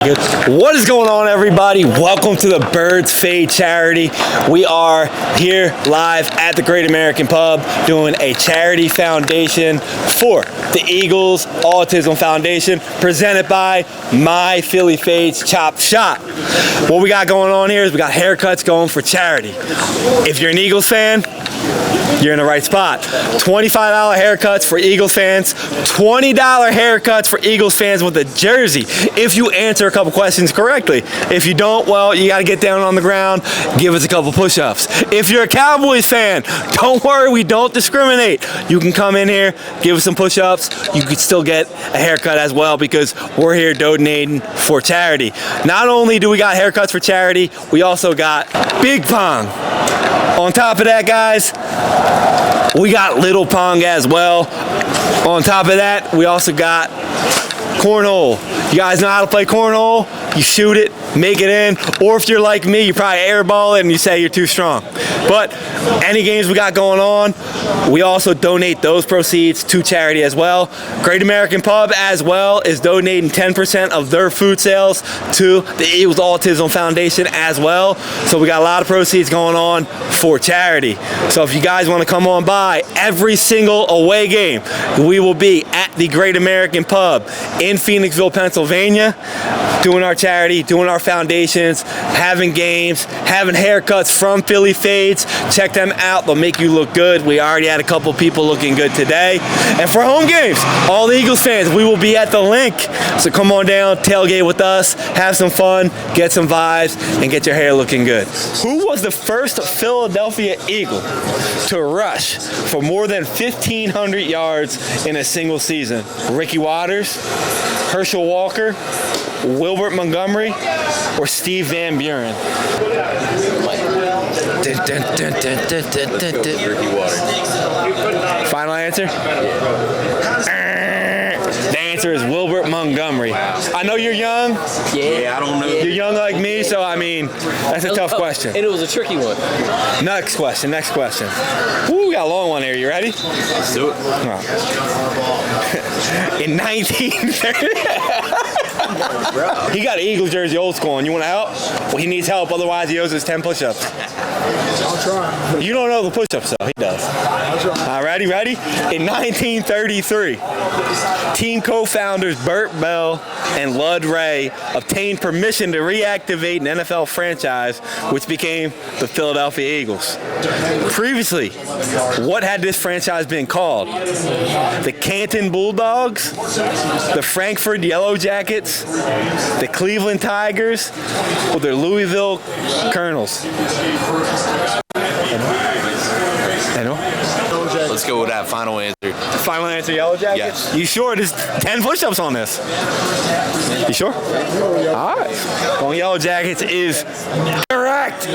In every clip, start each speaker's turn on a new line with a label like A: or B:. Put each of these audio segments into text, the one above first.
A: Good. What is going on, everybody? Welcome to the Birds Fade charity. We are here live at the Great American Pub doing a charity foundation for the Eagles Autism Foundation, presented by My Philly Fades Chopp Shop. What we got going on here is we got haircuts going for charity. If you're an Eagles fan, you're in the right spot. $25 haircuts for Eagles fans, $20 haircuts for Eagles fans with a jersey if you answer a couple questions correctly. If you don't, well, you got to get down on the ground, give us a couple push-ups. If you're a Cowboys fan, don't worry, we don't discriminate. You can come in here, give us some push-ups. You could still get a haircut as well because we're here donating for charity. Not only do we got haircuts for charity, we also got Big Pong. On top of that, guys, we got Little Pong as well. On top of that, we also got cornhole. You guys know how to play cornhole? You shoot it, make it in, or if you're like me, you probably airball it and you say you're too strong. But any games we got going on, we also donate those proceeds to charity as well. Great American Pub as well is donating 10% of their food sales to the Eagles Autism Foundation as well. So we got a lot of proceeds going on for charity. So if you guys want to come on by, every single away game, we will be at the Great American Pub in Phoenixville, Pennsylvania, doing our charity, doing our foundations, having games, having haircuts from Philly Fades. Check them out. They'll make you look good. We already had a couple people looking good today. And for home games, all the Eagles fans, we will be at the link. So come on down, tailgate with us, have some fun, get some vibes, and get your hair looking good. Who was the first Philadelphia Eagle to rush for more than 1,500 yards in a single season? Ricky Waters, Herschel Walker, Wilbert Montgomery, or Steve Van Buren?
B: Ricky Waters.
A: Final answer? The answer is Wilbert Montgomery. I know you're young.
B: Yeah, I don't know.
A: You're young like me, so I mean, that's a tough question.
C: And it was a tricky one.
A: Next question. Ooh, we got a long one here. You ready?
B: Let's do it.
A: In 1930, he got an Eagles jersey old school, and you want to help? Well, he needs help, otherwise he owes us 10 push-ups.
D: I'll try.
A: You don't know the push-ups, though. He does.
D: I'll try.
A: All right, ready? In 1933, team co-founders Burt Bell and Lud Ray obtained permission to reactivate an NFL franchise, which became the Philadelphia Eagles. Previously, what had this franchise been called? The Canton Bulldogs, the Frankfurt Yellow Jackets, the Cleveland Tigers, or the Louisville Colonels? I know.
B: Let's go with that final answer.
A: Final answer, Yellow Jackets?
B: Yes.
A: You sure? There's 10 push-ups on this. You sure? All right. Going Yellow Jackets is correct.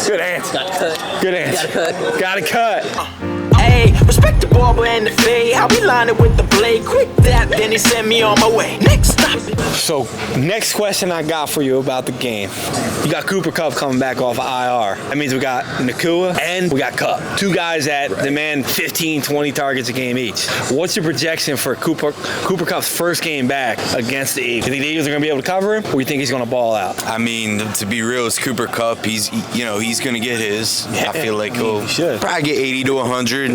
A: Good answer.
C: Got to cut.
A: Good answer. Got to cut.
E: Hey, respect the barber and the fade. How we line it with the blade. Quick that, then he sent me on my way. Next stop.
A: So, next question I got for you about the game. You got Cooper Kupp coming back off of IR. That means we got Nakua and we got Kupp. Two guys that demand 15, 20 targets a game each. What's your projection for Cooper Kupp's first game back against the Eagles? Do you think the Eagles are going to be able to cover him, or do you think he's going to ball out?
B: I mean, to be real, it's Cooper Kupp. He's going to get his. I feel like he'll probably get 80 to 100,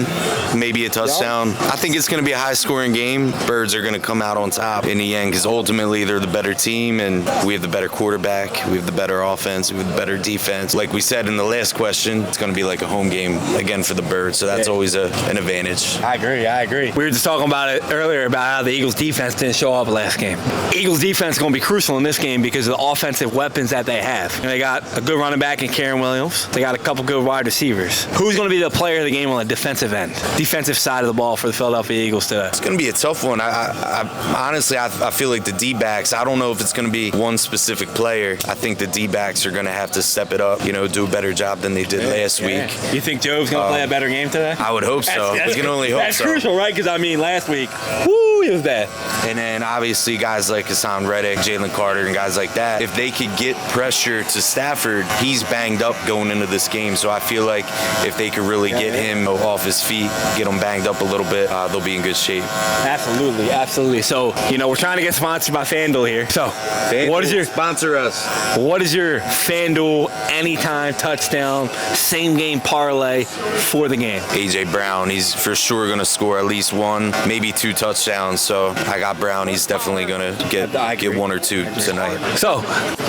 B: maybe a touchdown. I think it's going to be a high-scoring game. Birds are going to come out on top in the end because ultimately they're the better team and we have the better quarterback, we have the better offense, we have the better defense. Like we said in the last question, it's going to be like a home game again for the Birds, so that's always an advantage.
A: I agree. We were just talking about it earlier about how the Eagles defense didn't show up last game. Eagles defense is going to be crucial in this game because of the offensive weapons that they have. They got a good running back in Karen Williams. They got a couple good wide receivers. Who's going to be the player of the game on the defensive end? Defensive side of the ball for the Philadelphia Eagles today.
B: It's going to be a tough one. Honestly, I feel like the D-backs, I don't know if it's going to be one specific player. I think the D-backs are going to have to step it up, do a better job than they did last week.
A: You think Joe's going to play a better game today?
B: I would hope so. We can only hope
A: that's
B: so.
A: That's crucial, right? Because, last week, woo, knew he was bad.
B: And then obviously guys like Hassan Reddick, Jalen Carter, and guys like that, if they could get pressure to Stafford, he's banged up going into this game. So I feel like if they could really get him off his feet, get him banged up a little bit, they'll be in good shape.
A: Absolutely, absolutely. So, you know, we're trying to get sponsored by FanDuel here. So, what is your
B: sponsor us?
A: What is your FanDuel anytime touchdown, same game parlay for the game?
B: AJ Brown, he's for sure going to score at least one, maybe 2 touchdowns. So I got Brown. He's definitely going to get 1 or 2 tonight.
A: So,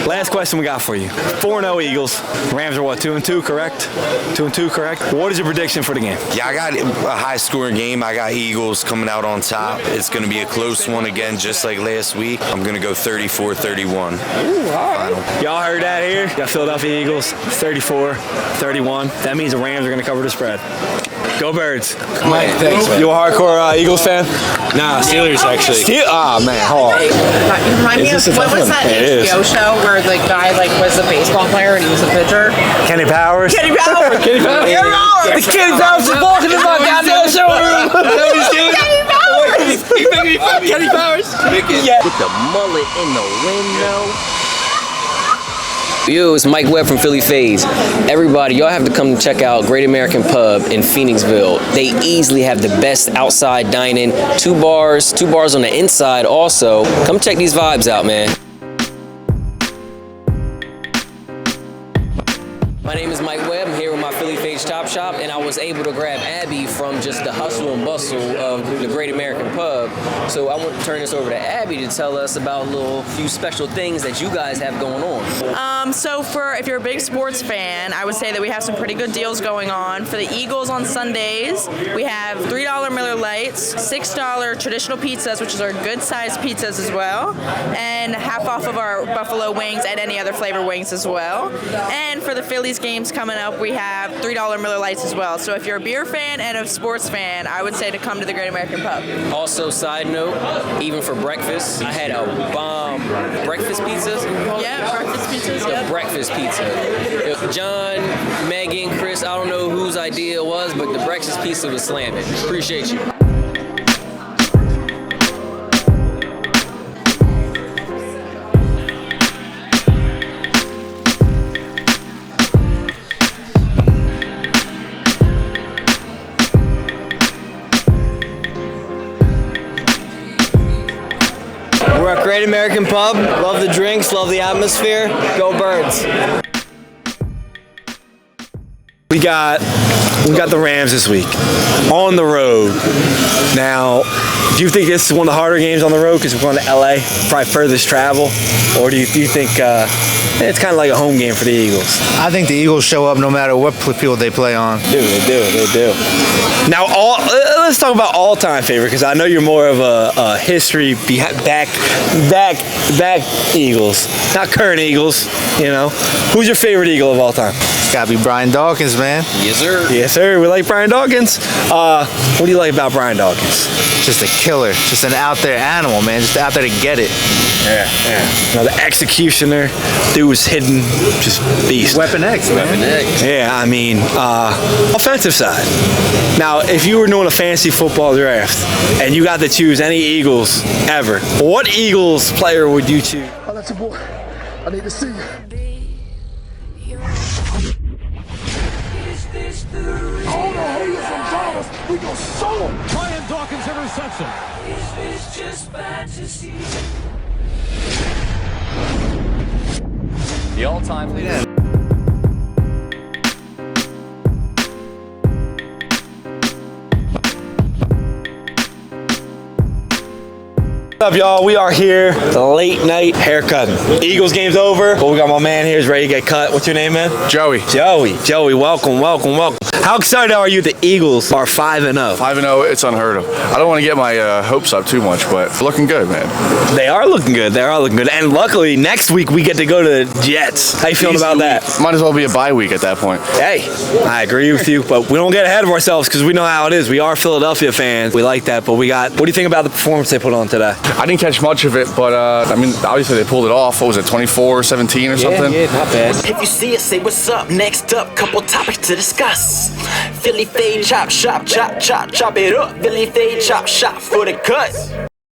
A: last question we got for you. 4-0 Eagles. Rams are what, 2-2, correct? 2-2, correct? What is your prediction for the game?
B: Yeah, I got a high-scoring game. I got Eagles coming out on top. It's going to be a close one again, just like last week. I'm going to go 34-31.
A: Ooh, all right. Y'all heard that here? Got Philadelphia Eagles, 34-31. That means the Rams are going to cover the spread. Go Birds.
C: Mike, thanks, man.
A: You a hardcore Eagles fan?
C: Nah, Steelers, actually.
A: Man, hold on.
F: You remind me of, what was that HBO show where the guy was a baseball player and he was a pitcher?
A: Kenny Powers.
F: Kenny Powers!
A: Kenny Powers. The Kenny Powers is walking in my goddamn showroom.
F: Kenny Powers!
A: Kenny Powers.
G: With the mullet in the window. Yo, it's Mike Webb from Philly Fades. Everybody, y'all have to come check out Great American Pub in Phoenixville. They easily have the best outside dining. 2 bars on the inside also. Come check these vibes out, man. My name is Mike Webb. I'm here with my Philly Fades Chop Shop, and I was able to grab Abby from just the hustle and bustle of the Great American Pub. So I want to turn this over to Abby to tell us about a few special things that you guys have going on.
H: So if you're a big sports fan, I would say that we have some pretty good deals going on. For the Eagles on Sundays, we have $3 Miller Lights, $6 traditional pizzas, which is our good-sized pizzas as well, and half off of our buffalo wings and any other flavor wings as well. And for the Phillies games coming up, we have $3 Miller Lights as well. So if you're a beer fan and a sports fan, I would say to come to the Great American Pub.
G: Also, side note, even for breakfast, I had a bomb breakfast pizzas.
H: Yeah, breakfast pizzas.
G: The breakfast pizza. John, Megan, Chris, I don't know whose idea it was, but the breakfast pizza was slamming. Appreciate you.
C: We're at Great American Pub. Love the drinks, love the atmosphere. Go Birds.
A: We got the Rams this week on the road. Now, do you think this is one of the harder games on the road because we're going to LA, probably furthest travel, or do you think it's kind of like a home game for the Eagles?
I: I think the Eagles show up no matter what field they play on.
A: They do. Now, let's talk about all-time favorite because I know you're more of a history back Eagles, not current Eagles. You know, who's your favorite Eagle of all time?
I: It's gotta be Brian Dawkins, man.
G: Yes, sir.
A: Yes, sir. We like Brian Dawkins. What do you like about Brian Dawkins?
I: Just a killer, just an out there animal, man. Just out there to get it.
A: Yeah. Now the executioner, dude was hidden, just beast.
I: Weapon X, man.
G: Weapon X.
A: Yeah, I mean, offensive side. Now, if you were doing a fantasy football draft and you got to choose any Eagles ever, what Eagles player would you choose?
D: Oh, that's a boy. I need to see you. Hold on, he is from Thomas. We gonna show him.
J: Brian Dawkins interception.
E: Is this just fantasy?
J: The all-time leader.
A: What's up, y'all? We are here, late night haircut. Eagles game's over, but we got my man here, he's ready to get cut. What's your name, man?
I: Joey.
A: Joey, welcome. How excited are you the Eagles are 5-0?
K: 5-0, it's unheard of. I don't want to get my hopes up too much, but looking good, man.
A: They are looking good. And luckily, next week we get to go to the Jets. How you feeling about that?
K: Might as well be a bye week at that point.
A: Hey, I agree with you, but we don't get ahead of ourselves because we know how it is. We are Philadelphia fans. We like that, but what do you think about the performance they put on today?
K: I didn't catch much of it, but I mean, obviously they pulled it off. What was it, 24-17 or something?
A: Yeah, not bad.
E: If you see it, say what's up. Next up, couple topics to discuss. Philly Fade, chop it up. Philly Fade, chop for the cut.